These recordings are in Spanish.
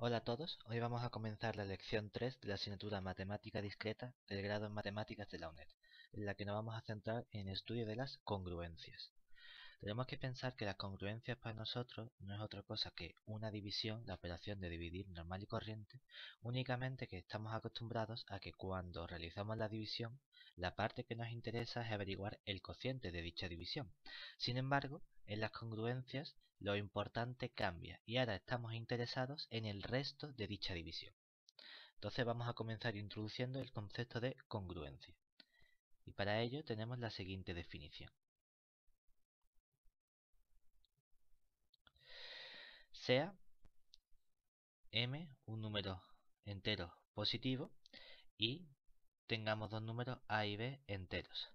Hola a todos, hoy vamos a comenzar la lección 3 de la asignatura Matemática Discreta del grado en Matemáticas de la UNED, en la que nos vamos a centrar en el estudio de las congruencias. Tenemos que pensar que las congruencias para nosotros no es otra cosa que una división, la operación de dividir normal y corriente, únicamente que estamos acostumbrados a que cuando realizamos la división, la parte que nos interesa es averiguar el cociente de dicha división. Sin embargo, en las congruencias lo importante cambia y ahora estamos interesados en el resto de dicha división. Entonces vamos a comenzar introduciendo el concepto de congruencia. Y para ello tenemos la siguiente definición. Sea m un número entero positivo y tengamos dos números a y b enteros.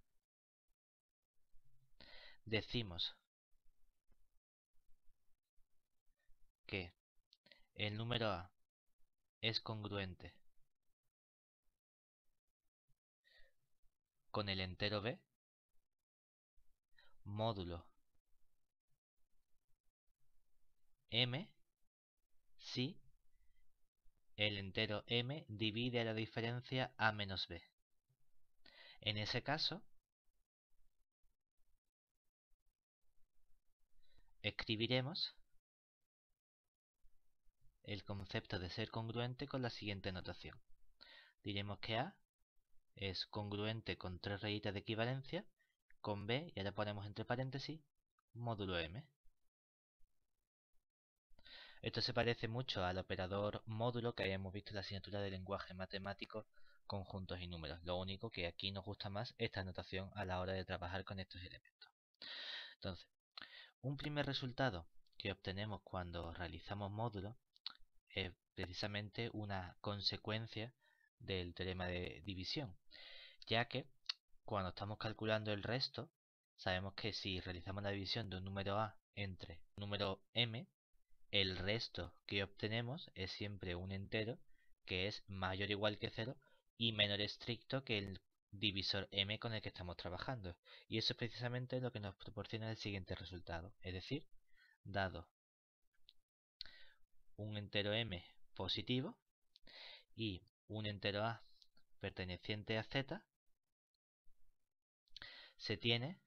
Decimos que el número a es congruente con el entero b módulo m si el entero m divide la diferencia a menos b. En ese caso, escribiremos el concepto de ser congruente con la siguiente notación. Diremos que a es congruente con 3 rayitas de equivalencia con b, y ahora ponemos entre paréntesis, módulo m. Esto se parece mucho al operador módulo que habíamos visto en la asignatura de lenguaje matemático, conjuntos y números. Lo único que aquí nos gusta más esta notación a la hora de trabajar con estos elementos. Entonces, un primer resultado que obtenemos cuando realizamos módulos es precisamente una consecuencia del teorema de división, ya que cuando estamos calculando el resto, sabemos que si realizamos la división de un número a entre un número m, el resto que obtenemos es siempre un entero que es mayor o igual que 0 y menor estricto que el divisor m con el que estamos trabajando. Y eso es precisamente lo que nos proporciona el siguiente resultado. Es decir, dado un entero m positivo y un entero a perteneciente a z, se tiene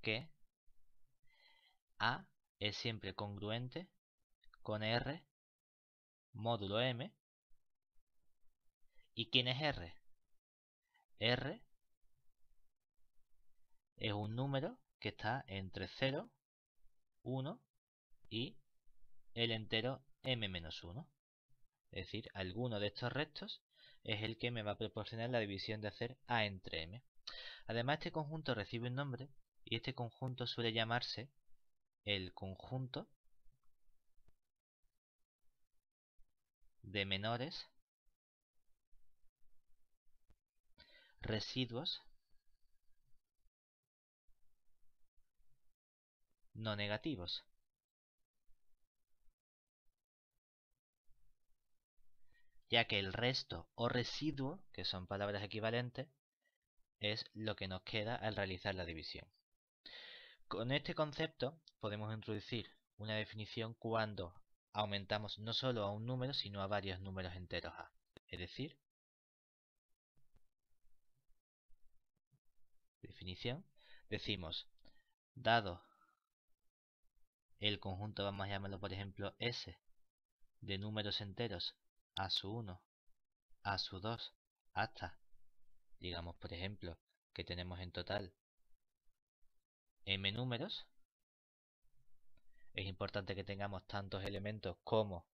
que a es siempre congruente con r módulo m. ¿Y quién es r? R es un número que está entre 0, 1 y el entero m-1. Es decir, alguno de estos restos es el que me va a proporcionar la división de hacer a entre m. Además, este conjunto recibe un nombre y este conjunto suele llamarse el conjunto de menores residuos no negativos. Ya que el resto o residuo, que son palabras equivalentes, es lo que nos queda al realizar la división. Con este concepto podemos introducir una definición cuando aumentamos no solo a un número, sino a varios números enteros a. Es decir, definición, decimos, dado el conjunto, vamos a llamarlo por ejemplo S, de números enteros a su 1, a su 2, hasta, digamos por ejemplo, que tenemos en total m números, es importante que tengamos tantos elementos como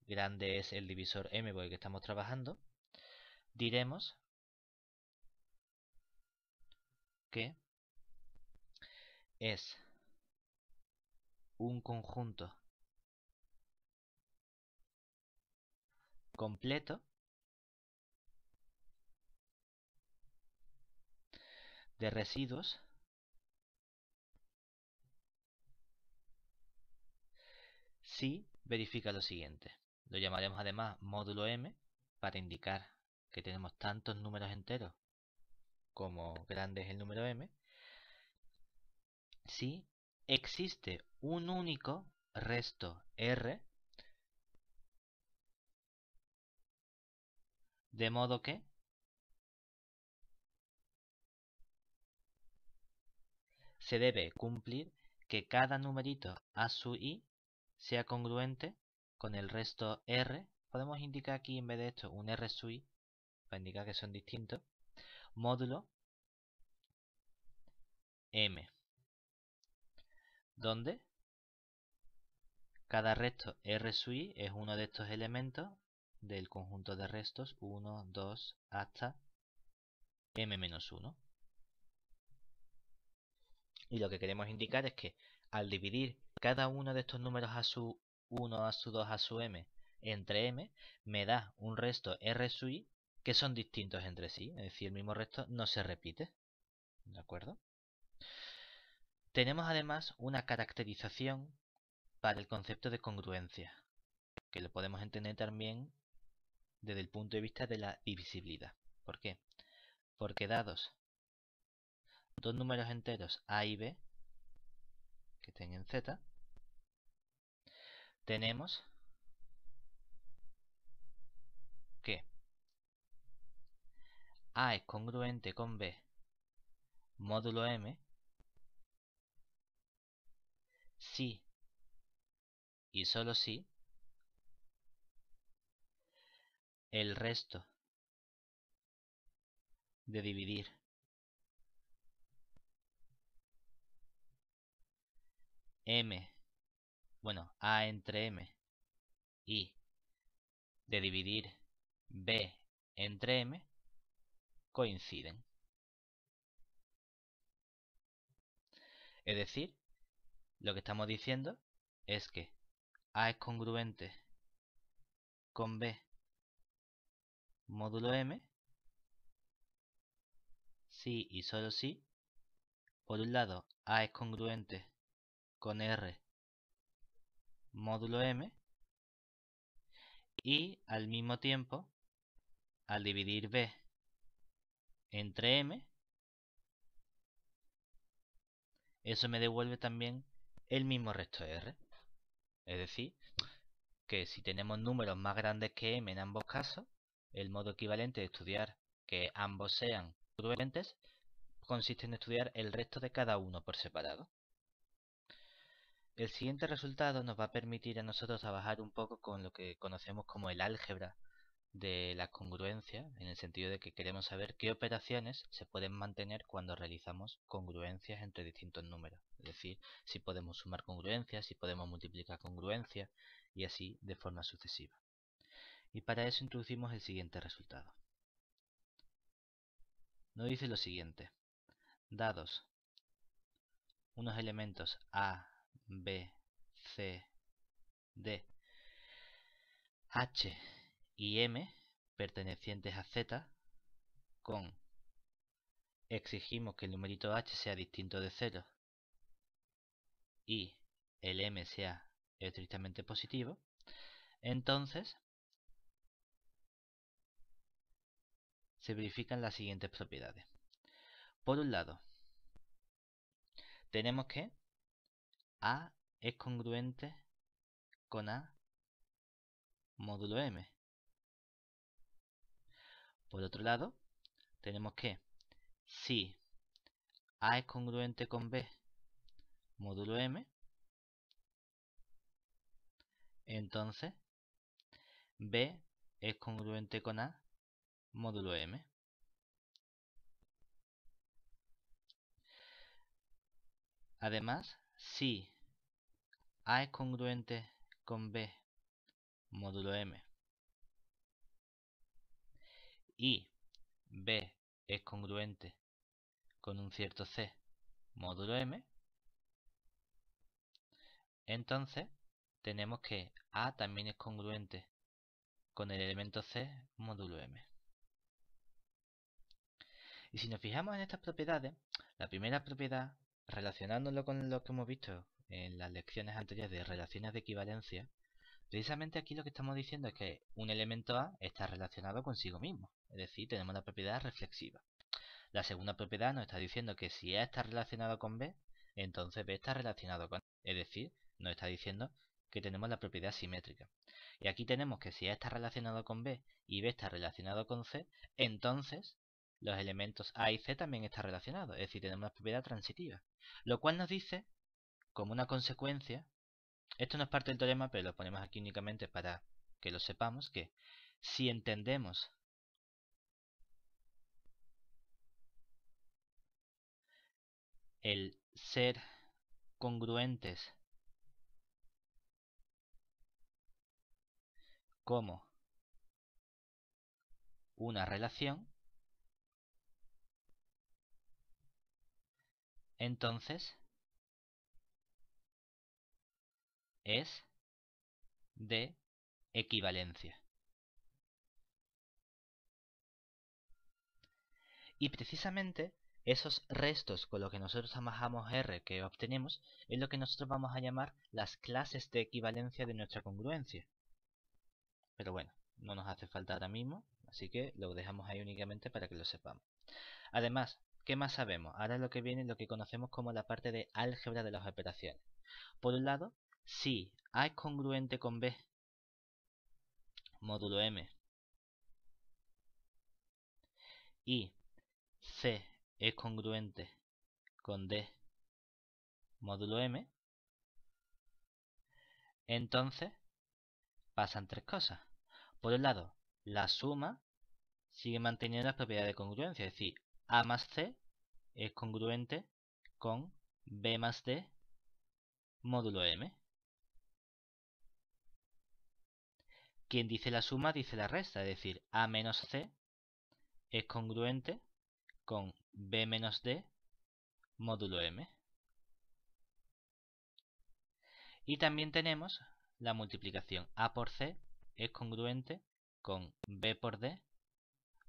grande es el divisor m por el que estamos trabajando, diremos que es un conjunto completo de residuos si verifica lo siguiente. Lo llamaremos además módulo m para indicar que tenemos tantos números enteros como grande es el número m, si existe un único resto R, de modo que se debe cumplir que cada numerito a su i sea congruente con el resto R. Podemos indicar aquí en vez de esto un R sub i para indicar que son distintos, módulo m, donde cada resto R sub i es uno de estos elementos del conjunto de restos 1, 2 hasta m-1. Y lo que queremos indicar es que al dividir cada uno de estos números a su 1, a su 2, a su m entre m, me da un resto R sub i que son distintos entre sí. Es decir, el mismo resto no se repite. ¿De acuerdo? Tenemos además una caracterización para el concepto de congruencia, que lo podemos entender también desde el punto de vista de la divisibilidad. ¿Por qué? Porque dados dos números enteros a y b, que estén en z, tenemos que a es congruente con b módulo m si y solo si el resto de dividir a entre m y de dividir b entre m coinciden. Es decir, lo que estamos diciendo es que a es congruente con b módulo m si y solo si, por un lado, a es congruente con r módulo m y al mismo tiempo, al dividir b entre m, eso me devuelve también el mismo resto R. Es decir, que si tenemos números más grandes que m en ambos casos, el modo equivalente de estudiar que ambos sean congruentes consiste en estudiar el resto de cada uno por separado. El siguiente resultado nos va a permitir a nosotros trabajar un poco con lo que conocemos como el álgebra de la congruencia, en el sentido de que queremos saber qué operaciones se pueden mantener cuando realizamos congruencias entre distintos números. Es decir, si podemos sumar congruencias, si podemos multiplicar congruencias y así de forma sucesiva. Y para eso introducimos el siguiente resultado. Nos dice lo siguiente: dados unos elementos A, B, C, D, H y M pertenecientes a Z, exigimos que el numerito H sea distinto de 0 y el M sea estrictamente positivo, entonces se verifican las siguientes propiedades. Por un lado, tenemos que A es congruente con A módulo M. Por otro lado, tenemos que si A es congruente con B módulo M, entonces B es congruente con A módulo M. Además, si A es congruente con B módulo M y B es congruente con un cierto C módulo M, entonces tenemos que A también es congruente con el elemento C módulo M. Y si nos fijamos en estas propiedades, la primera propiedad, relacionándolo con lo que hemos visto en las lecciones anteriores de relaciones de equivalencia, precisamente aquí lo que estamos diciendo es que un elemento A está relacionado consigo mismo, es decir, tenemos la propiedad reflexiva. La segunda propiedad nos está diciendo que si A está relacionado con B, entonces B está relacionado con A. Es decir, nos está diciendo que tenemos la propiedad simétrica. Y aquí tenemos que si A está relacionado con B y B está relacionado con C, entonces los elementos A y C también están relacionados. Es decir, tenemos la propiedad transitiva. Lo cual nos dice, como una consecuencia, esto no es parte del teorema, pero lo ponemos aquí únicamente para que lo sepamos, que si entendemos el ser congruentes como una relación, entonces es de equivalencia. Y precisamente esos restos con los que nosotros amasamos R que obtenemos es lo que nosotros vamos a llamar las clases de equivalencia de nuestra congruencia. Pero bueno, no nos hace falta ahora mismo, así que lo dejamos ahí únicamente para que lo sepamos. Además, ¿qué más sabemos? Ahora lo que viene es lo que conocemos como la parte de álgebra de las operaciones. Por un lado, si A es congruente con B, módulo M, y C es congruente con D, módulo M, entonces pasan tres cosas. Por un lado, la suma sigue manteniendo las propiedades de congruencia, es decir, A más C es congruente con B más D módulo M. Quien dice la suma dice la resta, es decir, A menos C es congruente con B menos D módulo M. Y también tenemos la multiplicación. A por C es congruente con B por D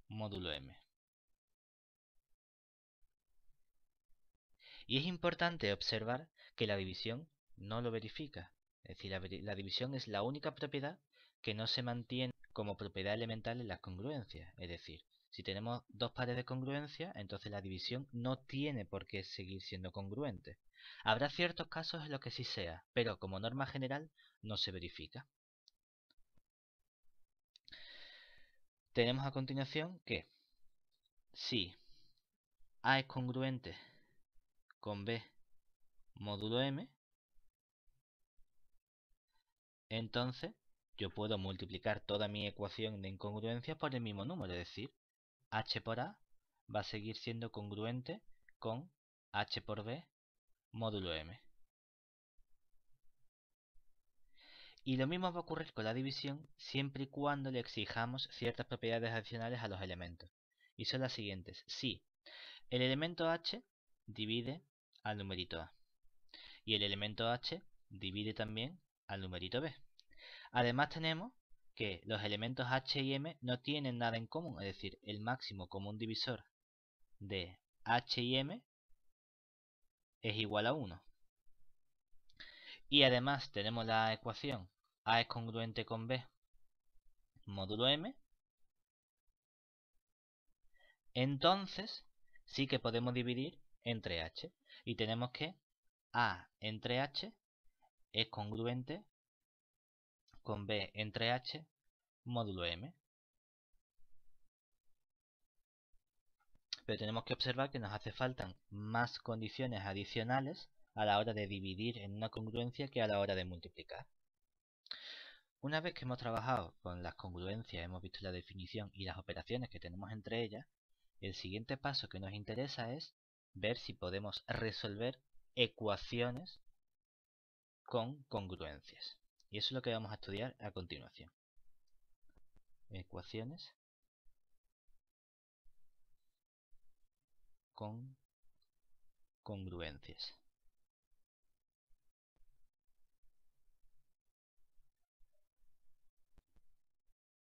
módulo M. Y es importante observar que la división no lo verifica. Es decir, la división es la única propiedad que no se mantiene como propiedad elemental en las congruencias. Es decir, si tenemos dos pares de congruencia, entonces la división no tiene por qué seguir siendo congruente. Habrá ciertos casos en los que sí sea, pero como norma general no se verifica. Tenemos a continuación que si A es congruente con B módulo M, entonces yo puedo multiplicar toda mi ecuación de incongruencia por el mismo número, es decir, H por A va a seguir siendo congruente con H por B módulo M. Y lo mismo va a ocurrir con la división siempre y cuando le exijamos ciertas propiedades adicionales a los elementos. Y son las siguientes. Si el elemento H divide al numerito A y el elemento H divide también al numerito B. Además tenemos que los elementos H y M no tienen nada en común, es decir, el máximo común divisor de H y M es igual a 1. Y además tenemos la ecuación A es congruente con B módulo M. Entonces sí que podemos dividir entre H. Y tenemos que A entre H es congruente con B entre H módulo M. Pero tenemos que observar que nos hace falta más condiciones adicionales a la hora de dividir en una congruencia que a la hora de multiplicar. Una vez que hemos trabajado con las congruencias, hemos visto la definición y las operaciones que tenemos entre ellas, el siguiente paso que nos interesa es ver si podemos resolver ecuaciones con congruencias. Y eso es lo que vamos a estudiar a continuación. Ecuaciones con congruencias.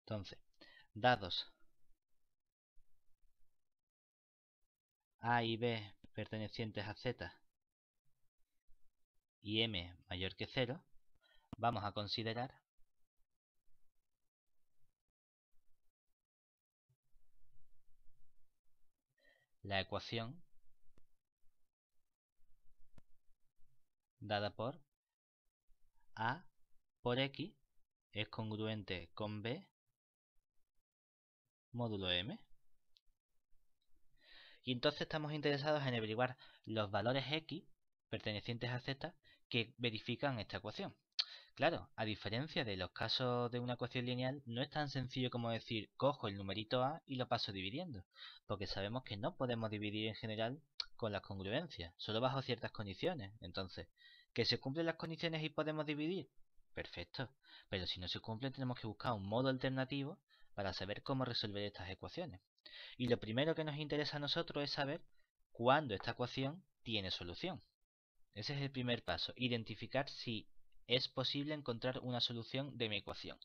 Entonces, dados A y B pertenecientes a Z y M mayor que 0, vamos a considerar la ecuación dada por A por X es congruente con B módulo M. Y entonces estamos interesados en averiguar los valores X pertenecientes a Z que verifican esta ecuación. Claro, a diferencia de los casos de una ecuación lineal, no es tan sencillo como decir, cojo el numerito A y lo paso dividiendo, porque sabemos que no podemos dividir en general con las congruencias, solo bajo ciertas condiciones. Entonces, ¿que se cumplen las condiciones y podemos dividir? Perfecto, pero si no se cumplen tenemos que buscar un modo alternativo para saber cómo resolver estas ecuaciones. Y lo primero que nos interesa a nosotros es saber cuándo esta ecuación tiene solución. Ese es el primer paso, identificar si es posible encontrar una solución de mi ecuación.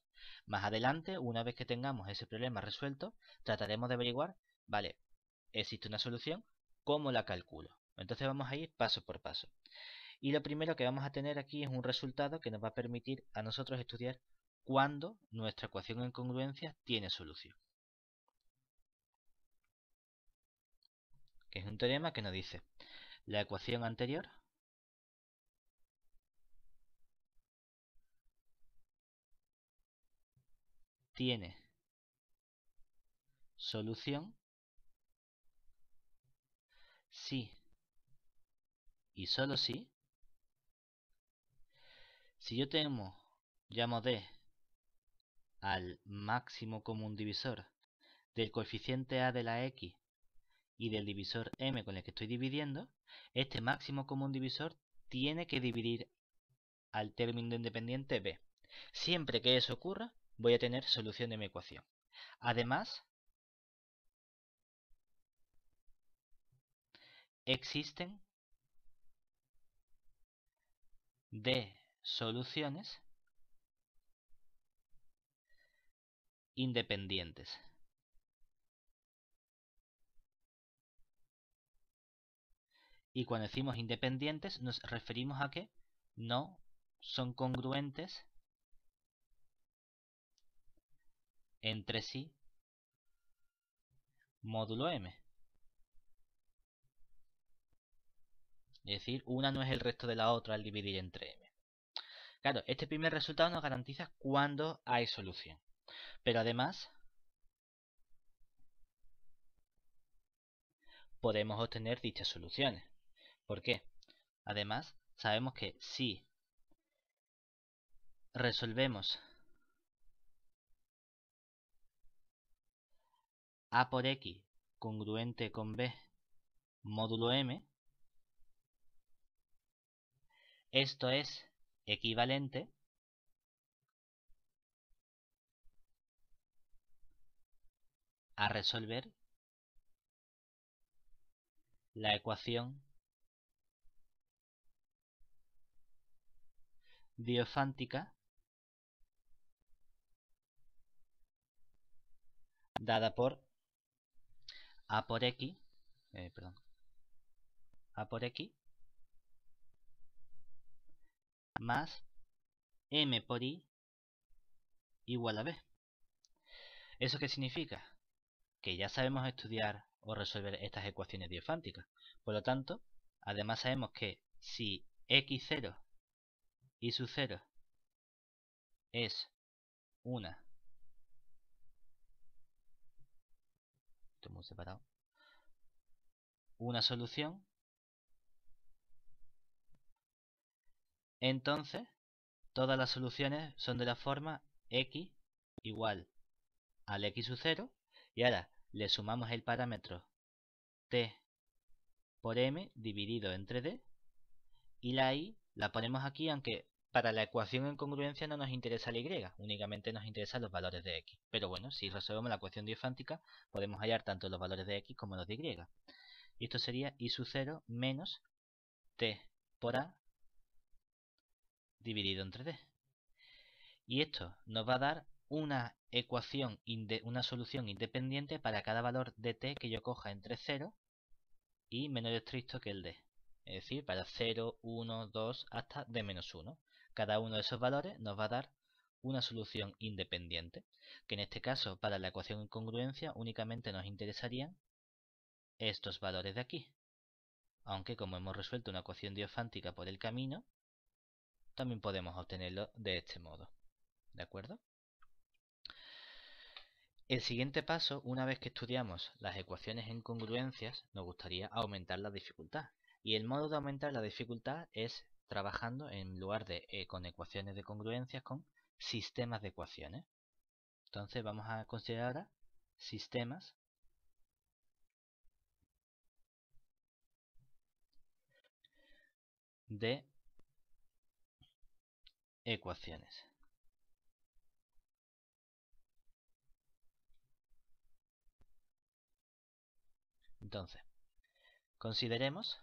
Más adelante, una vez que tengamos ese problema resuelto, trataremos de averiguar, vale, existe una solución, ¿cómo la calculo? Entonces vamos a ir paso por paso. Y lo primero que vamos a tener aquí es un resultado que nos va a permitir a nosotros estudiar cuándo nuestra ecuación en congruencia tiene solución. Que es un teorema que nos dice, la ecuación anterior tiene solución si y solo si yo llamo D al máximo común divisor del coeficiente A de la X y del divisor M con el que estoy dividiendo, este máximo común divisor tiene que dividir al término independiente B. Siempre que eso ocurra, voy a tener solución de mi ecuación. Además, existen D soluciones independientes. Y cuando decimos independientes nos referimos a que no son congruentes entre sí módulo M. Es decir, una no es el resto de la otra al dividir entre M. Claro, este primer resultado nos garantiza cuándo hay solución. Pero además, podemos obtener dichas soluciones. ¿Por qué? Además, sabemos que si resolvemos A por X congruente con B módulo M, esto es equivalente a resolver la ecuación diofántica dada por A por X, A por X más M por I igual a B. ¿Eso qué significa? Que ya sabemos estudiar o resolver estas ecuaciones diofánticas. Por lo tanto, además sabemos que si x0 y su 0 es una, una solución, entonces todas las soluciones son de la forma x igual al x sub 0 y ahora le sumamos el parámetro t por m dividido entre d y la y la ponemos aquí, aunque para la ecuación en congruencia no nos interesa la y, únicamente nos interesan los valores de x. Pero bueno, si resolvemos la ecuación diofántica podemos hallar tanto los valores de x como los de y. Y esto sería y sub 0 menos t por a dividido entre d. Y esto nos va a dar una ecuación, una solución independiente para cada valor de t que yo coja entre 0 y menor estricto que el d. Es decir, para 0, 1, 2 hasta d-1. Cada uno de esos valores nos va a dar una solución independiente, que en este caso para la ecuación en congruencia únicamente nos interesarían estos valores de aquí. Aunque como hemos resuelto una ecuación diofántica por el camino, también podemos obtenerlo de este modo. ¿De acuerdo? El siguiente paso, una vez que estudiamos las ecuaciones en congruencias, nos gustaría aumentar la dificultad. Y el modo de aumentar la dificultad es trabajando, en lugar de con ecuaciones de congruencias, con sistemas de ecuaciones. Entonces vamos a considerar ahora sistemas de ecuaciones. Entonces, consideremos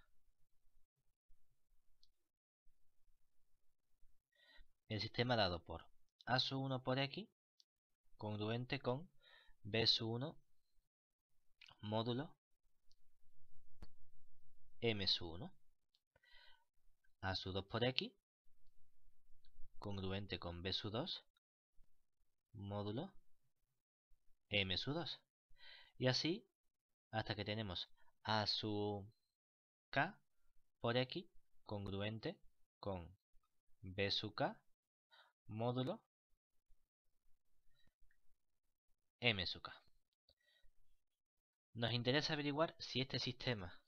el sistema dado por a sub 1 por x congruente con b sub 1 módulo m sub 1. A sub 2 por x congruente con b sub 2 módulo m sub 2. Y así hasta que tenemos a sub k por x congruente con b sub k módulo m sub k. Nos interesa averiguar si este sistema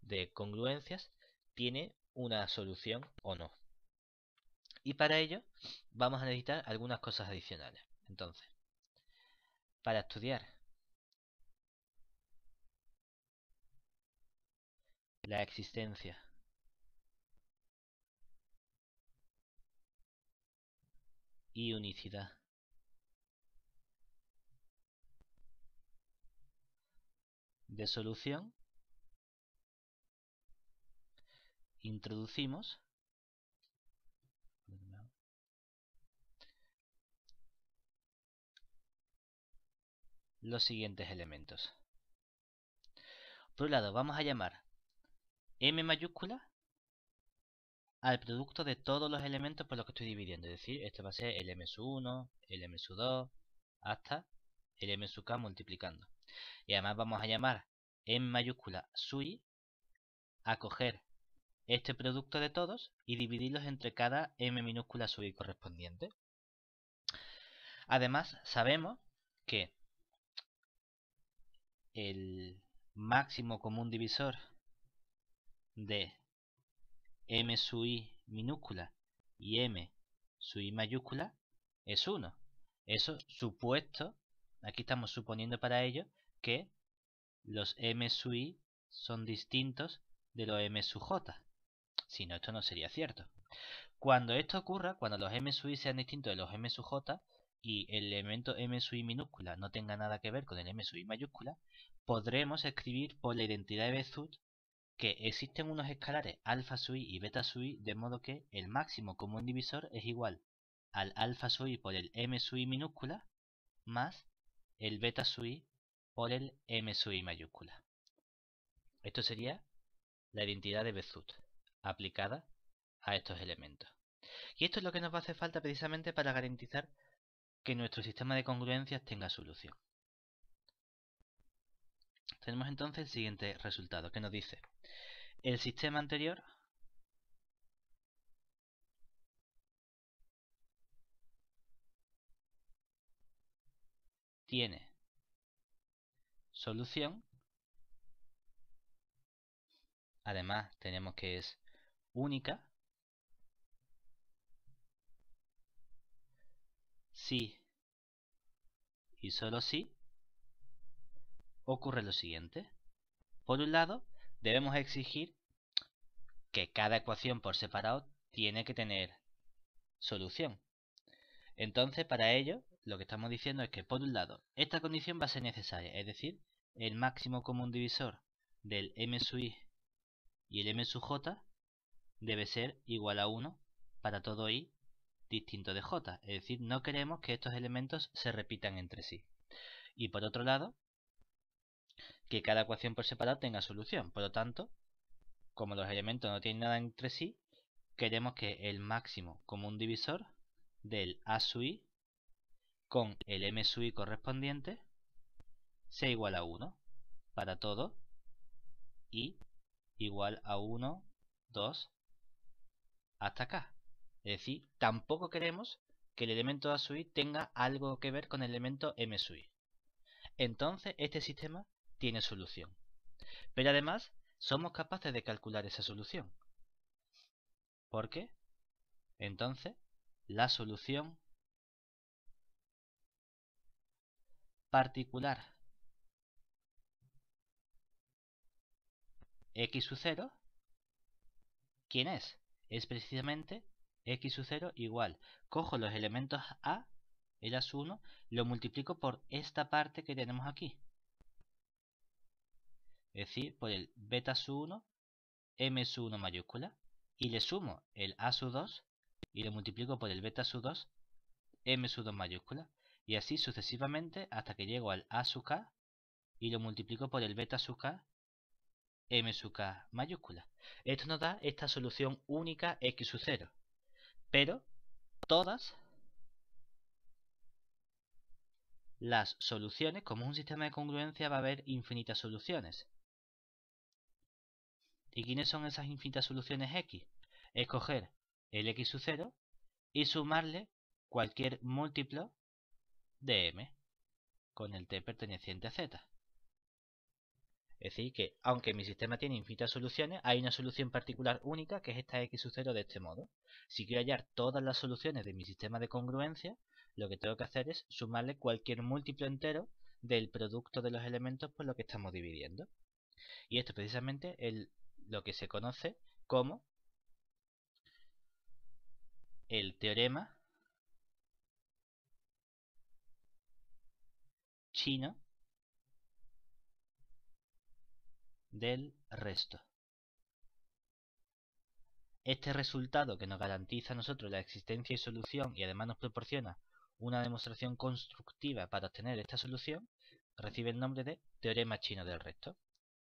de congruencias tiene una solución o no. Y para ello vamos a necesitar algunas cosas adicionales. Entonces, para estudiar la existencia y unicidad de solución, introducimos los siguientes elementos. Por un lado, vamos a llamar m mayúscula al producto de todos los elementos por los que estoy dividiendo. Es decir, este va a ser el m sub 1, el m sub 2, hasta el m sub k multiplicando. Y además vamos a llamar m mayúscula sub i a coger este producto de todos y dividirlos entre cada m minúscula sub i correspondiente. Además, sabemos que el máximo común divisor de m sub i minúscula y m sub i mayúscula es 1. Eso supuesto, aquí estamos suponiendo para ello que los m sub i son distintos de los m sub j. Si no, esto no sería cierto. Cuando esto ocurra, cuando los m sub i sean distintos de los m sub j y el elemento m sub i minúscula no tenga nada que ver con el m sub i mayúscula, podremos escribir por la identidad de Bézout que existen unos escalares alfa sub i y beta sub i, de modo que el máximo común divisor es igual al alfa sub i por el m sub i minúscula más el beta sub i por el m sub i mayúscula. Esto sería la identidad de Bézout aplicada a estos elementos. Y esto es lo que nos va a hacer falta precisamente para garantizar que nuestro sistema de congruencias tenga solución. Tenemos entonces el siguiente resultado, que nos dice: el sistema anterior tiene solución. Además, tenemos que es única si y solo si ocurre lo siguiente. Por un lado, debemos exigir que cada ecuación por separado tiene que tener solución. Entonces, para ello, lo que estamos diciendo es que, por un lado, esta condición va a ser necesaria, es decir, el máximo común divisor del m sub i y el m sub j debe ser igual a 1 para todo i distinto de j. Es decir, no queremos que estos elementos se repitan entre sí. Y por otro lado, que cada ecuación por separado tenga solución. Por lo tanto, como los elementos no tienen nada entre sí, queremos que el máximo común divisor del a sub i con el m sub i correspondiente sea igual a 1 para todo i igual a 1, 2, hasta acá. Es decir, tampoco queremos que el elemento A sub i tenga algo que ver con el elemento M sub i. Entonces, este sistema tiene solución. Pero además, somos capaces de calcular esa solución. ¿Por qué? Entonces, la solución particular x sub 0, ¿quién es? Es precisamente x sub 0 igual. Cojo los elementos A, el A sub 1, lo multiplico por esta parte que tenemos aquí. Es decir, por el beta sub 1, M sub 1 mayúscula. Y le sumo el A sub 2 y lo multiplico por el beta sub 2, M sub 2 mayúscula. Y así sucesivamente hasta que llego al A sub k y lo multiplico por el beta sub k, M sub k mayúscula. Esto nos da esta solución única x sub 0. Pero todas las soluciones, como es un sistema de congruencia, va a haber infinitas soluciones. ¿Y quiénes son esas infinitas soluciones x? Escoger el x sub 0 y sumarle cualquier múltiplo de m con el t perteneciente a z. Es decir, que aunque mi sistema tiene infinitas soluciones, hay una solución particular única que es esta x sub 0 de este modo. Si quiero hallar todas las soluciones de mi sistema de congruencia, lo que tengo que hacer es sumarle cualquier múltiplo entero del producto de los elementos por lo que estamos dividiendo. Y esto precisamente es lo que se conoce como el teorema chino del resto. Este resultado que nos garantiza a nosotros la existencia y solución y además nos proporciona una demostración constructiva para obtener esta solución, recibe el nombre de teorema chino del resto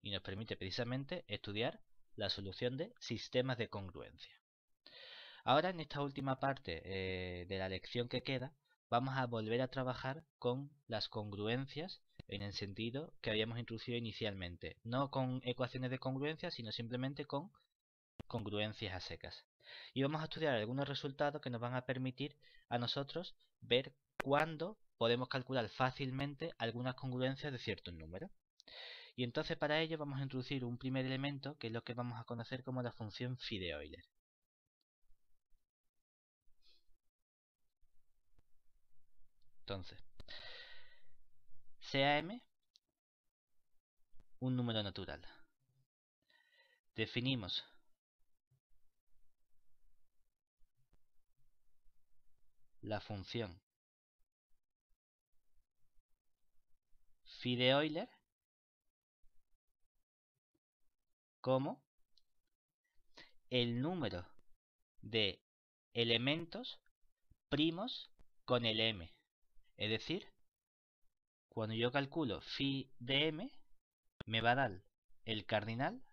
y nos permite precisamente estudiar la solución de sistemas de congruencia. Ahora en esta última parte de la lección que queda vamos a volver a trabajar con las congruencias en el sentido que habíamos introducido inicialmente, no con ecuaciones de congruencia sino simplemente con congruencias a secas. Y vamos a estudiar algunos resultados que nos van a permitir a nosotros ver cuándo podemos calcular fácilmente algunas congruencias de ciertos números. Y entonces para ello vamos a introducir un primer elemento que es lo que vamos a conocer como la función phi de Euler. Entonces, sea m un número natural. Definimos la función phi de Euler como el número de elementos primos con el m. Es decir, cuando yo calculo phi de m, me va a dar el cardinal.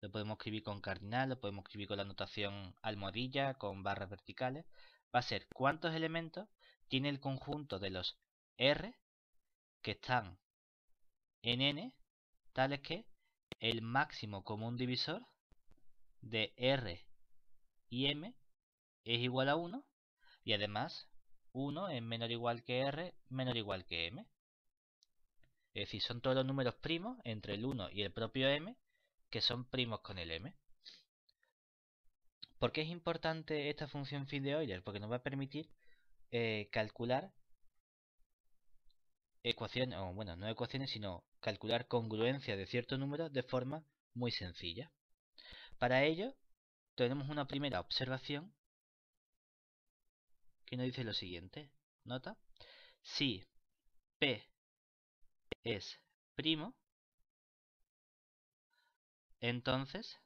Lo podemos escribir con cardinal, lo podemos escribir con la notación almohadilla, con barras verticales. Va a ser cuántos elementos tiene el conjunto de los R que están en N, tales que el máximo común divisor de R y M es igual a 1 y además 1 es menor o igual que R, menor o igual que M. Es decir, son todos los números primos entre el 1 y el propio M que son primos con el M. ¿Por qué es importante esta función phi de Euler? Porque nos va a permitir calcular ecuaciones, o bueno, no ecuaciones, sino calcular congruencia de ciertos números de forma muy sencilla. Para ello, tenemos una primera observación que nos dice lo siguiente. Nota, si P es primo, entonces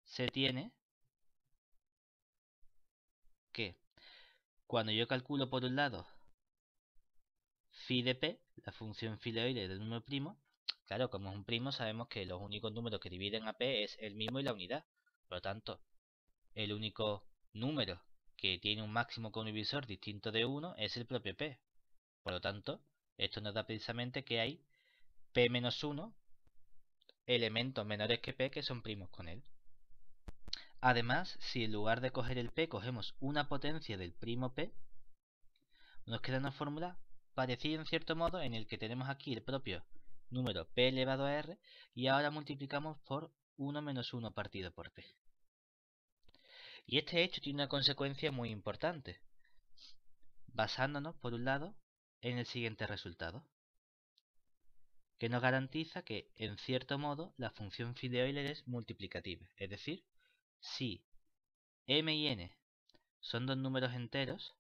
se tiene que cuando yo calculo por un lado phi de P, la función phi de Euler del número primo, claro, como es un primo sabemos que los únicos números que dividen a P es el mismo y la unidad. Por lo tanto, el único número que tiene un máximo común divisor distinto de 1 es el propio P. Por lo tanto, esto nos da precisamente que hay P menos 1 elementos menores que P que son primos con él. Además, si en lugar de coger el p cogemos una potencia del primo p, nos queda una fórmula parecida en cierto modo en el que tenemos aquí el propio número p elevado a r y ahora multiplicamos por 1 menos 1 partido por p. Y este hecho tiene una consecuencia muy importante, basándonos, por un lado, en el siguiente resultado, que nos garantiza que, en cierto modo, la función phi de Euler es multiplicativa. Es decir, si m y n son dos números enteros,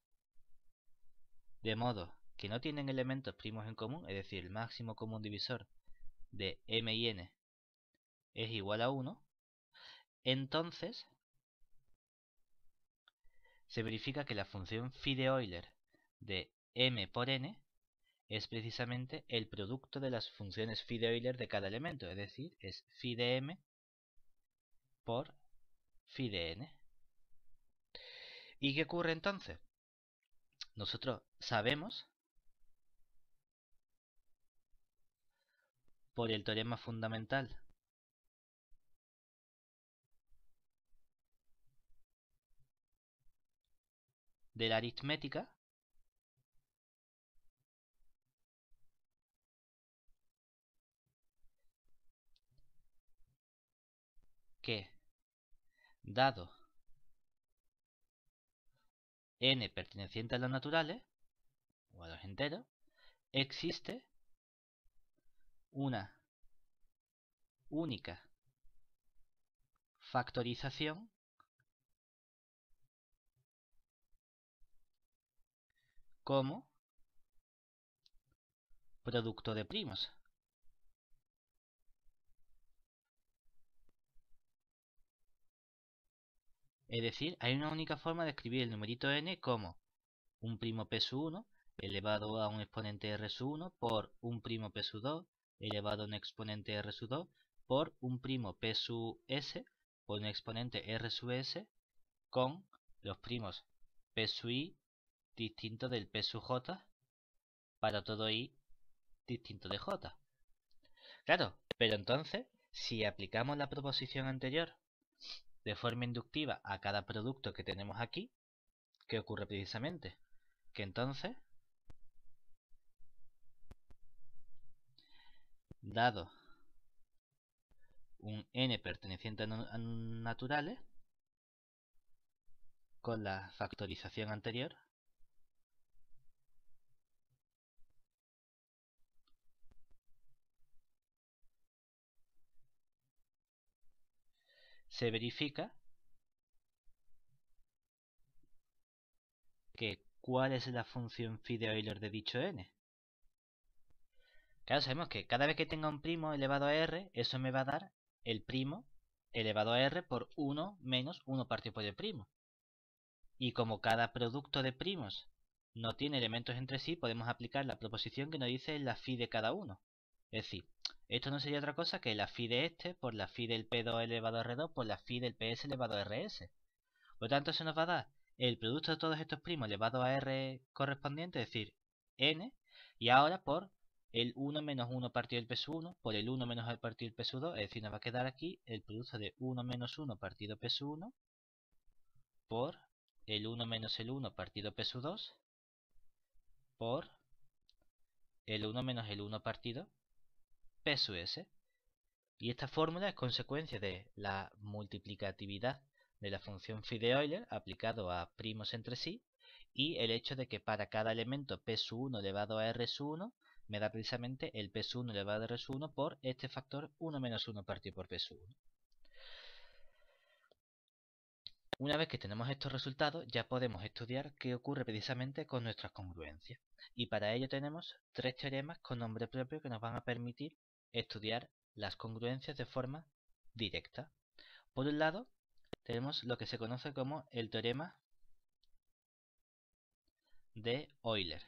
de modo que no tienen elementos primos en común, es decir, el máximo común divisor de m y n es igual a 1, entonces se verifica que la función phi de Euler de m por n es precisamente el producto de las funciones phi de Euler de cada elemento, es decir, es phi de m por phi de n. ¿Y qué ocurre entonces? Nosotros sabemos, por el teorema fundamental de la aritmética, que dado n perteneciente a los naturales, o a los enteros, existe una única factorización como producto de primos. Es decir, hay una única forma de escribir el numerito n como un primo p sub 1 elevado a un exponente r sub 1 por un primo p sub 2 elevado a un exponente r sub 2 por un primo p sub s por un exponente r sub s con los primos p sub i distinto del p sub j para todo i distinto de j. Claro, pero entonces, si aplicamos la proposición anterior de forma inductiva a cada producto que tenemos aquí, ¿qué ocurre precisamente? Que entonces, dado un n perteneciente a naturales, con la factorización anterior, se verifica que ¿cuál es la función phi de Euler de dicho n? Claro, sabemos que cada vez que tenga un primo elevado a r, eso me va a dar el primo elevado a r por 1 menos 1 partido por el primo. Y como cada producto de primos no tiene elementos entre sí, podemos aplicar la proposición que nos dice la phi de cada uno. Es decir, esto no sería otra cosa que la phi de este por la phi del p2 elevado a r2 por la phi del ps elevado a rs. Por lo tanto, eso nos va a dar el producto de todos estos primos elevado a r correspondiente, es decir, n, y ahora por el 1 menos 1 partido del p sub 1 por el 1 menos el partido del p sub 2, es decir, nos va a quedar aquí el producto de 1 menos 1 partido p sub 1 por el 1 menos el 1 partido p sub 2 por el 1 menos el 1 partido p sub s. Y esta fórmula es consecuencia de la multiplicatividad de la función phi de Euler aplicado a primos entre sí y el hecho de que para cada elemento p sub 1 elevado a r sub 1 me da precisamente el p sub 1 elevado a r sub 1 por este factor 1 menos 1 partido por p sub 1. Una vez que tenemos estos resultados, ya podemos estudiar qué ocurre precisamente con nuestras congruencias. Y para ello tenemos tres teoremas con nombre propio que nos van a permitir estudiar las congruencias de forma directa. Por un lado, tenemos lo que se conoce como el teorema de Euler.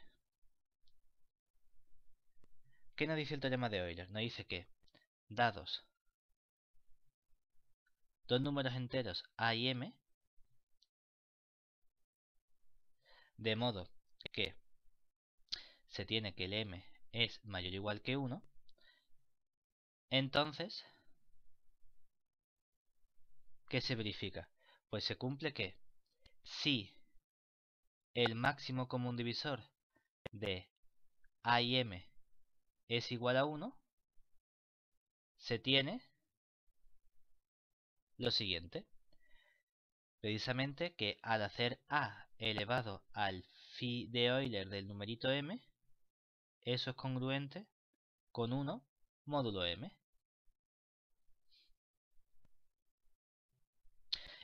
¿Qué nos dice el teorema de Euler? Nos dice que, dados dos números enteros a y m, de modo que se tiene que el m es mayor o igual que 1, entonces, ¿qué se verifica? Pues se cumple que si el máximo común divisor de A y M es igual a 1, se tiene lo siguiente. Precisamente que al hacer A elevado al phi de Euler del numerito M, eso es congruente con 1 módulo M.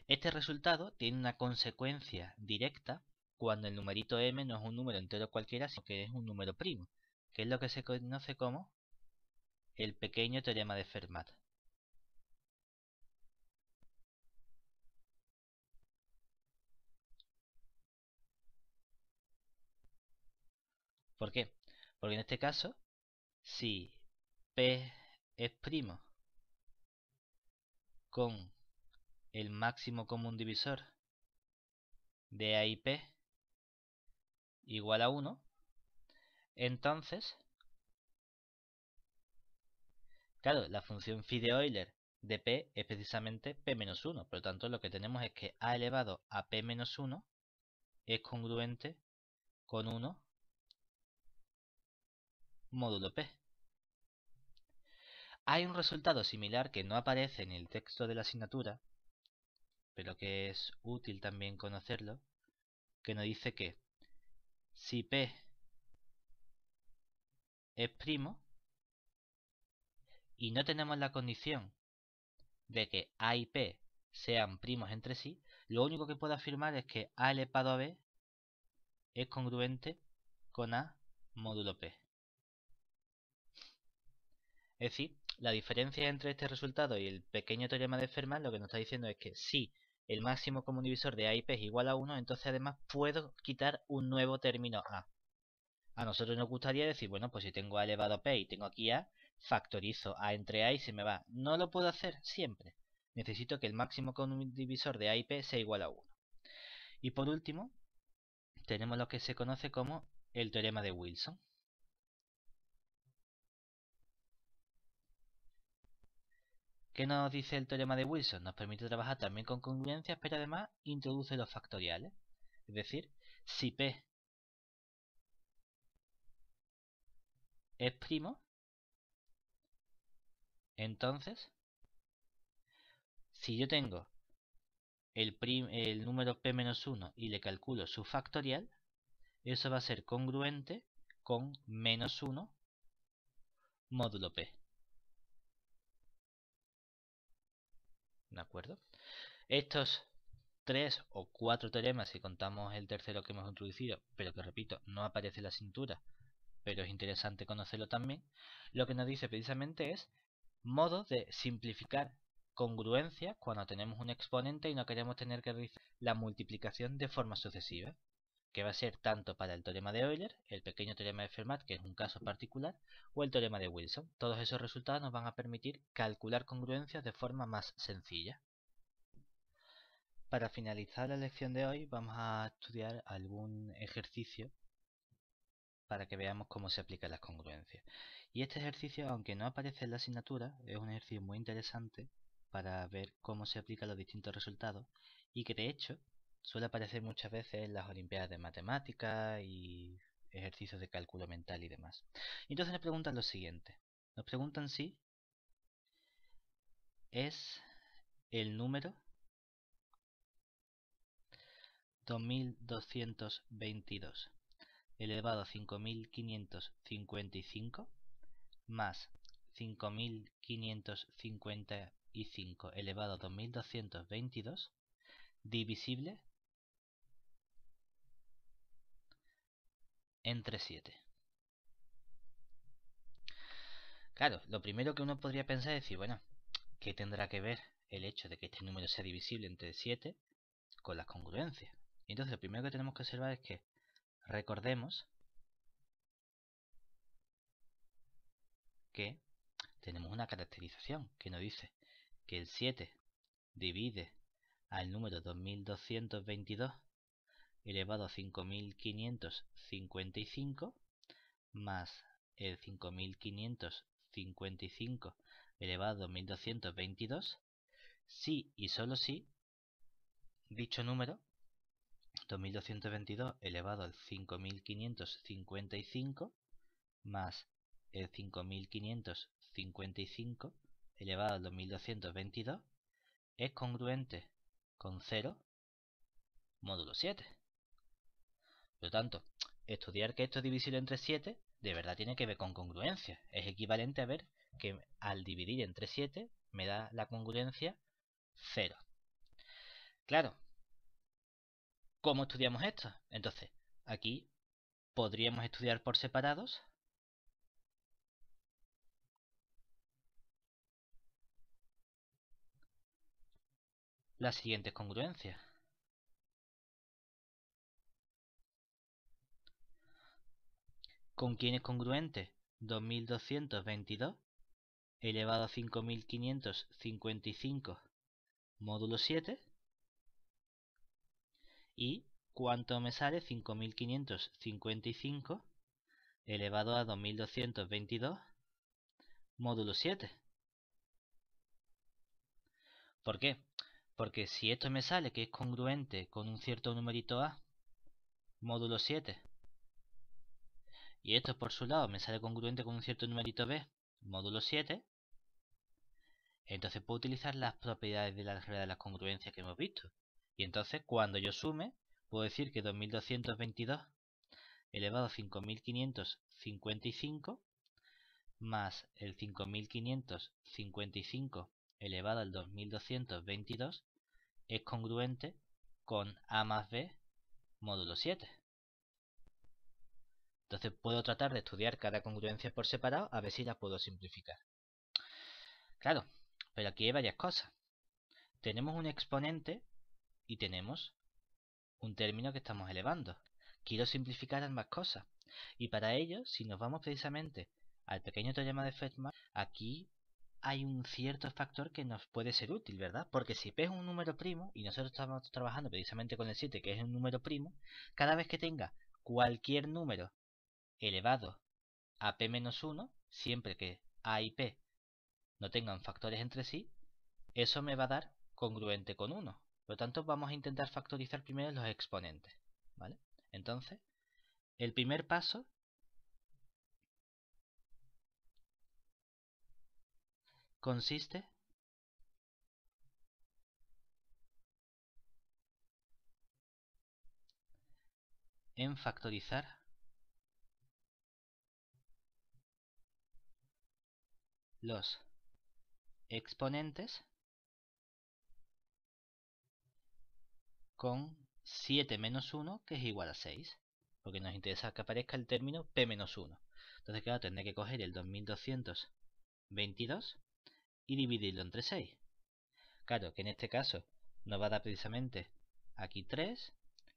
Este resultado tiene una consecuencia directa cuando el numerito M no es un número entero cualquiera, sino que es un número primo, que es lo que se conoce como el pequeño teorema de Fermat. ¿Por qué? Porque en este caso, si P es primo con el máximo común divisor de A y P igual a 1, entonces, claro, la función phi de Euler de P es precisamente P menos 1. Por lo tanto, lo que tenemos es que A elevado a P menos 1 es congruente con 1 módulo P. Hay un resultado similar que no aparece en el texto de la asignatura, pero que es útil también conocerlo, que nos dice que si P es primo y no tenemos la condición de que A y P sean primos entre sí, lo único que puedo afirmar es que A elevado a B es congruente con A módulo P. Es decir, la diferencia entre este resultado y el pequeño teorema de Fermat lo que nos está diciendo es que si el máximo común divisor de A y P es igual a 1, entonces además puedo quitar un nuevo término A. A nosotros nos gustaría decir, bueno, pues si tengo A elevado a P y tengo aquí A, factorizo A entre A y se me va. No lo puedo hacer siempre. Necesito que el máximo común divisor de A y P sea igual a 1. Y por último, tenemos lo que se conoce como el teorema de Wilson. ¿Qué nos dice el teorema de Wilson? Nos permite trabajar también con congruencias, pero además introduce los factoriales. Es decir, si P es primo, entonces, si yo tengo el número P menos 1 y le calculo su factorial, eso va a ser congruente con menos 1 módulo P. ¿De acuerdo? Estos 3 o 4 teoremas, si contamos el tercero que hemos introducido, pero que repito, no aparece en la asignatura, pero es interesante conocerlo también, lo que nos dice precisamente es modo de simplificar congruencias cuando tenemos un exponente y no queremos tener que realizar la multiplicación de forma sucesiva, que va a ser tanto para el teorema de Euler, el pequeño teorema de Fermat, que es un caso particular, o el teorema de Wilson. Todos esos resultados nos van a permitir calcular congruencias de forma más sencilla. Para finalizar la lección de hoy vamos a estudiar algún ejercicio para que veamos cómo se aplican las congruencias. Y este ejercicio, aunque no aparece en la asignatura, es un ejercicio muy interesante para ver cómo se aplican los distintos resultados y que de hecho suele aparecer muchas veces en las olimpiadas de matemáticas y ejercicios de cálculo mental y demás. Y entonces nos preguntan lo siguiente. Nos preguntan si es el número 2222 elevado a 5555 más 5555 elevado a 2222 divisible entre 7. Claro, lo primero que uno podría pensar es decir, bueno, ¿qué tendrá que ver el hecho de que este número sea divisible entre 7 con las congruencias? Y entonces lo primero que tenemos que observar es que recordemos que tenemos una caracterización que nos dice que el 7 divide al número 2222 elevado a 5555 más el 5555 elevado a 2222 si y solo si dicho número, 2222 elevado al 5555 más el 5555 elevado al 2222 es congruente con 0 módulo 7. Por lo tanto, estudiar que esto es divisible entre 7 de verdad tiene que ver con congruencia. Es equivalente a ver que al dividir entre 7 me da la congruencia 0. Claro, ¿cómo estudiamos esto? Entonces, aquí podríamos estudiar por separados las siguientes congruencias. ¿Con quién es congruente? 2222 elevado a 5555 módulo 7. ¿Y cuánto me sale 5555 elevado a 2222 módulo 7? ¿Por qué? Porque si esto me sale que es congruente con un cierto numerito a módulo 7 y esto por su lado me sale congruente con un cierto numerito b módulo 7, entonces puedo utilizar las propiedades de la álgebra de las congruencias que hemos visto. Y entonces cuando yo sume, puedo decir que 2222 elevado a 5555 más el 5555 elevado al 2222 es congruente con a más b módulo 7. Entonces puedo tratar de estudiar cada congruencia por separado a ver si la puedo simplificar. Claro, pero aquí hay varias cosas. Tenemos un exponente y tenemos un término que estamos elevando. Quiero simplificar ambas cosas. Y para ello, si nos vamos precisamente al pequeño teorema de Feynman, aquí hay un cierto factor que nos puede ser útil, ¿verdad? Porque si P es un número primo, y nosotros estamos trabajando precisamente con el 7, que es un número primo, cada vez que tenga cualquier número elevado a P-1, siempre que A y P no tengan factores entre sí, eso me va a dar congruente con 1. Por lo tanto, vamos a intentar factorizar primero los exponentes, ¿vale? Entonces, el primer paso consiste en factorizar los exponentes con 7 menos 1, que es igual a 6. Porque nos interesa que aparezca el término P-1. Entonces, claro, tendré que coger el 2222 y dividirlo entre 6. Claro, que en este caso nos va a dar precisamente aquí 3.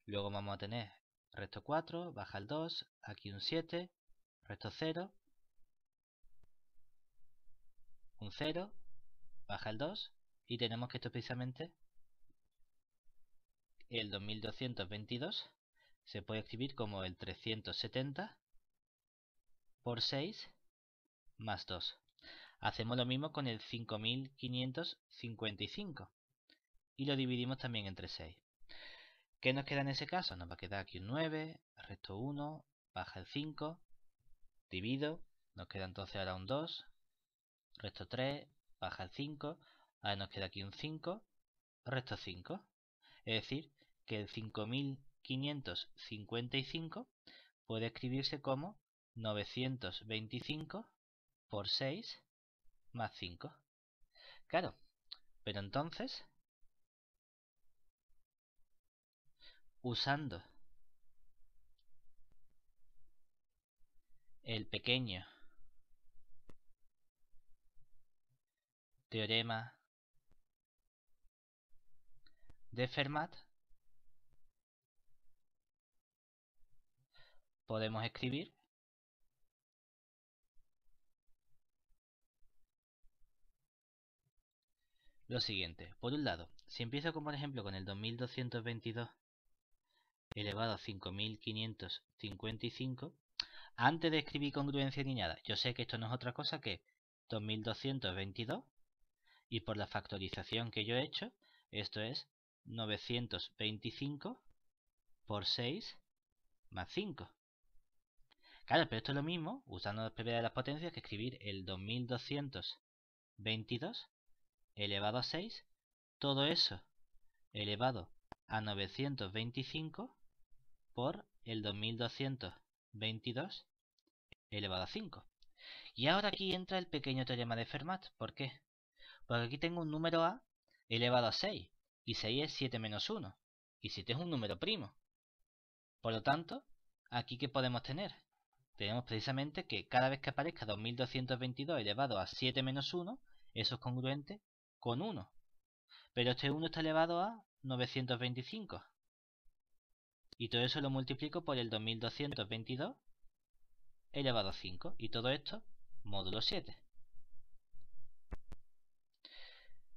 Luego vamos a tener resto 4, baja el 2, aquí un 7, resto 0, un 0, baja el 2, y tenemos que esto precisamente el 2222 se puede escribir como el 370 por 6 más 2. Hacemos lo mismo con el 5555 y lo dividimos también entre 6. ¿Qué nos queda en ese caso? Nos va a quedar aquí un 9, resto 1, baja el 5, divido, nos queda entonces ahora un 2, resto 3, baja el 5, ahora nos queda aquí un 5, resto 5. Es decir, que el 5555 puede escribirse como 925 por 6 más 5. Claro, pero entonces, usando el pequeño teorema de Fermat, podemos escribir lo siguiente. Por un lado, si empiezo con, por ejemplo, con el 2222 elevado a 5555, antes de escribir congruencia ni nada, yo sé que esto no es otra cosa que 2222 y por la factorización que yo he hecho, esto es 925 por 6 más 5. Claro, pero esto es lo mismo, usando las propiedades de las potencias, que escribir el 2222 elevado a 6, todo eso elevado a 925 por el 2222 elevado a 5. Y ahora aquí entra el pequeño teorema de Fermat. ¿Por qué? Porque aquí tengo un número a elevado a 6, y 6 es 7 menos 1, y 7 es un número primo. Por lo tanto, aquí ¿qué podemos tener? Tenemos precisamente que cada vez que aparezca 2222 elevado a 7 menos 1, eso es congruente con 1. Pero este 1 está elevado a 925. Y todo eso lo multiplico por el 2222 elevado a 5. Y todo esto módulo 7.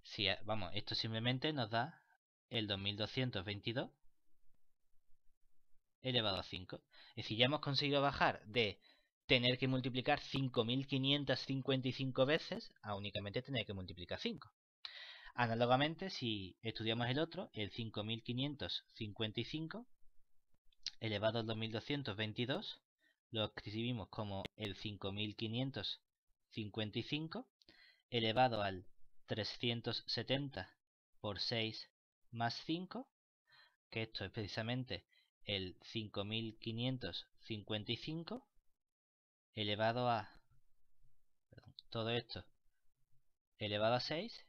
Si, vamos, esto simplemente nos da el 2222 elevado a 5. Es decir, ya hemos conseguido bajar de tener que multiplicar 5555 veces a únicamente tener que multiplicar 5. Análogamente, si estudiamos el otro, el 5555 elevado al 2222, lo escribimos como el 5555 elevado al 370 por 6 más 5, que esto es precisamente el 5555 elevado a, todo esto elevado a 6,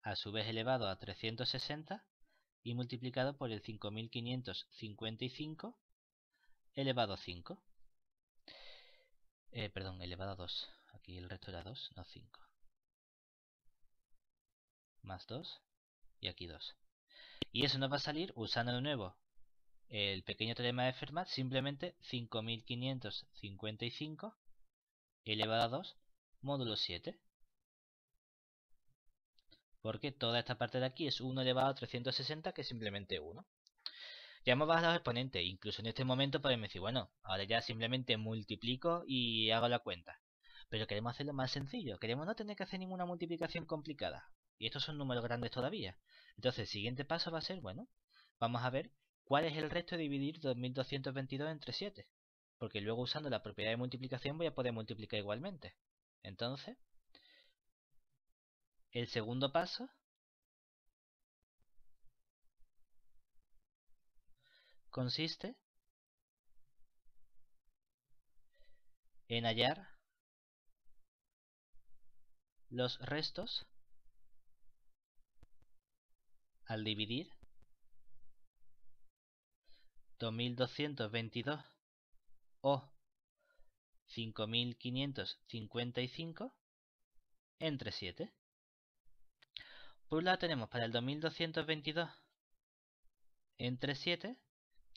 a su vez elevado a 360 y multiplicado por el 5555 elevado a 5. Perdón, elevado a 2. Aquí el resto era 2, no 5. Más 2 y aquí 2. Y eso nos va a salir, usando de nuevo el pequeño teorema de Fermat, simplemente 5555 elevado a 2 módulo 7. Porque toda esta parte de aquí es 1 elevado a 360, que es simplemente 1. Ya hemos bajado los exponentes. Incluso en este momento podemos decir, bueno, ahora ya simplemente multiplico y hago la cuenta. Pero queremos hacerlo más sencillo. Queremos no tener que hacer ninguna multiplicación complicada. Y estos son números grandes todavía. Entonces el siguiente paso va a ser, bueno, vamos a ver cuál es el resto de dividir 2222 entre 7. Porque luego usando la propiedad de multiplicación voy a poder multiplicar igualmente. Entonces, el segundo paso consiste en hallar los restos al dividir 2222 o 5555 entre 7. Por un lado tenemos para el 2222 entre 7,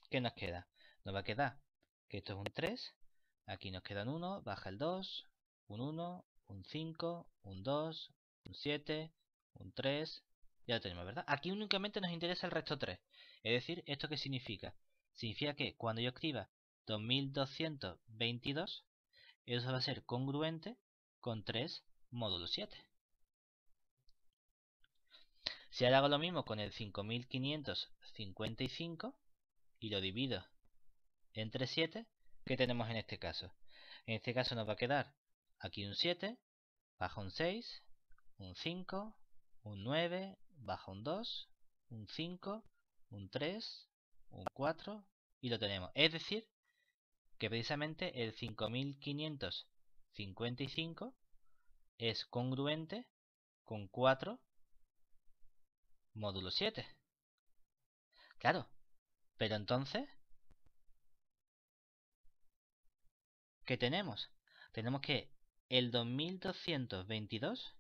¿qué nos queda? Nos va a quedar que esto es un 3, aquí nos queda un 1, baja el 2, un 1, un 5, un 2, un 7, un 3, ya lo tenemos, ¿verdad? Aquí únicamente nos interesa el resto 3, es decir, ¿esto qué significa? Significa que cuando yo escriba 2222, eso va a ser congruente con 3 módulo 7. Si ahora hago lo mismo con el 5555 y lo divido entre 7, ¿qué tenemos en este caso? En este caso nos va a quedar aquí un 7, baja un 6, un 5, un 9, baja un 2, un 5, un 3, un 4 y lo tenemos. Es decir, que precisamente el 5555 es congruente con 4 módulo 7. Claro, pero entonces, ¿qué tenemos? Tenemos que el 2222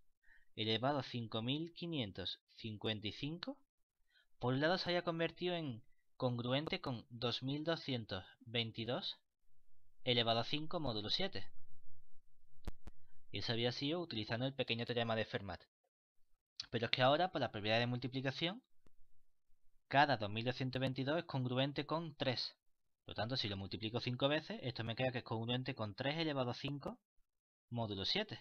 elevado a 5555, por un lado se haya convertido en congruente con 2222 elevado a 5 módulo 7. Y eso había sido utilizando el pequeño teorema de Fermat. Pero es que ahora, por la propiedad de multiplicación, cada 2222 es congruente con 3. Por lo tanto, si lo multiplico 5 veces, esto me queda que es congruente con 3 elevado a 5 módulo 7.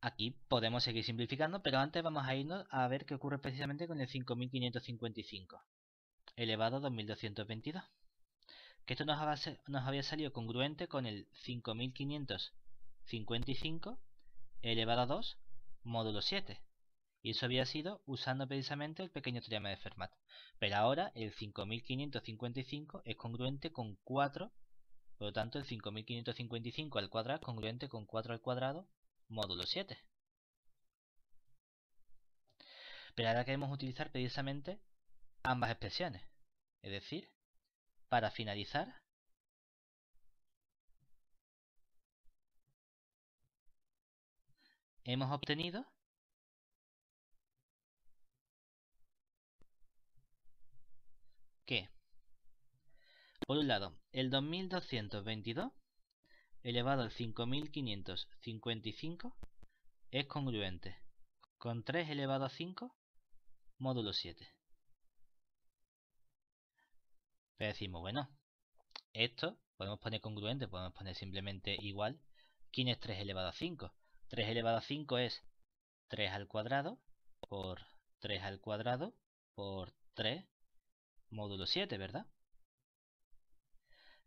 Aquí podemos seguir simplificando, pero antes vamos a irnos a ver qué ocurre precisamente con el 5555 elevado a 2222. Que esto nos había salido congruente con el 5555 elevado a 2 módulo 7. Y eso había sido usando precisamente el pequeño teorema de Fermat. Pero ahora el 5555 es congruente con 4, por lo tanto el 5555 al cuadrado es congruente con 4 al cuadrado módulo 7. Pero ahora queremos utilizar precisamente ambas expresiones. Es decir, para finalizar, hemos obtenido que, por un lado, el 2222 elevado al 5555 es congruente con 3 elevado a 5 módulo 7. Pero decimos, bueno, esto podemos poner congruente, podemos poner simplemente igual. ¿Quién es 3 elevado a 5? 3 elevado a 5 es 3 al cuadrado por 3 al cuadrado por 3 módulo 7, ¿verdad?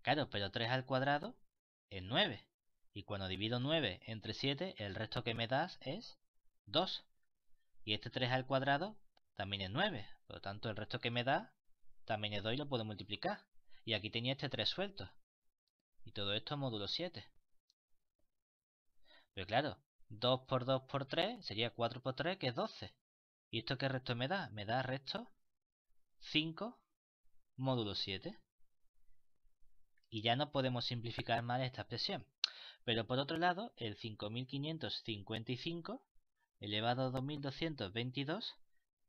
Claro, pero 3 al cuadrado es 9. Y cuando divido 9 entre 7, el resto que me das es 2. Y este 3 al cuadrado también es 9. Por lo tanto, el resto que me da también es 2 y lo puedo multiplicar. Y aquí tenía este 3 suelto. Y todo esto módulo 7. Pero claro, 2 por 2 por 3 sería 4 por 3, que es 12. ¿Y esto qué resto me da? Me da resto 5 módulo 7. Y ya no podemos simplificar más esta expresión. Pero por otro lado, el 5555 elevado a 2222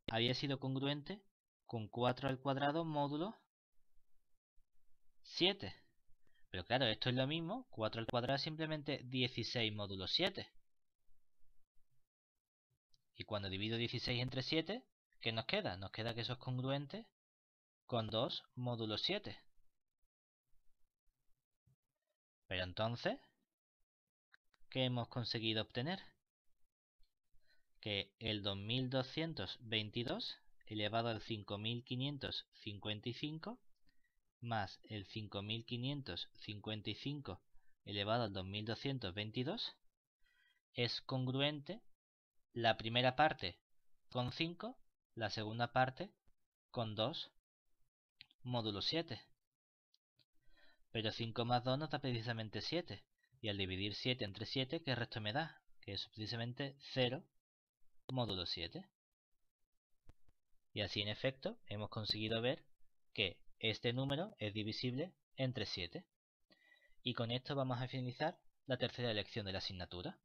había sido congruente con 4 al cuadrado módulo 7. Pero claro, esto es lo mismo, 4 al cuadrado es simplemente 16 módulo 7. Y cuando divido 16 entre 7, ¿qué nos queda? Nos queda que eso es congruente con 2 módulo 7. Pero entonces, ¿qué hemos conseguido obtener? Que el 2222 elevado al 5555 más el 5555 elevado al 2222 es congruente la primera parte con 5, la segunda parte con 2 módulo 7. Pero 5 más 2 nos da precisamente 7. Y al dividir 7 entre 7, ¿qué resto me da? Que es precisamente 0 módulo 7. Y así en efecto hemos conseguido ver que este número es divisible entre 7. Y con esto vamos a finalizar la tercera lección de la asignatura.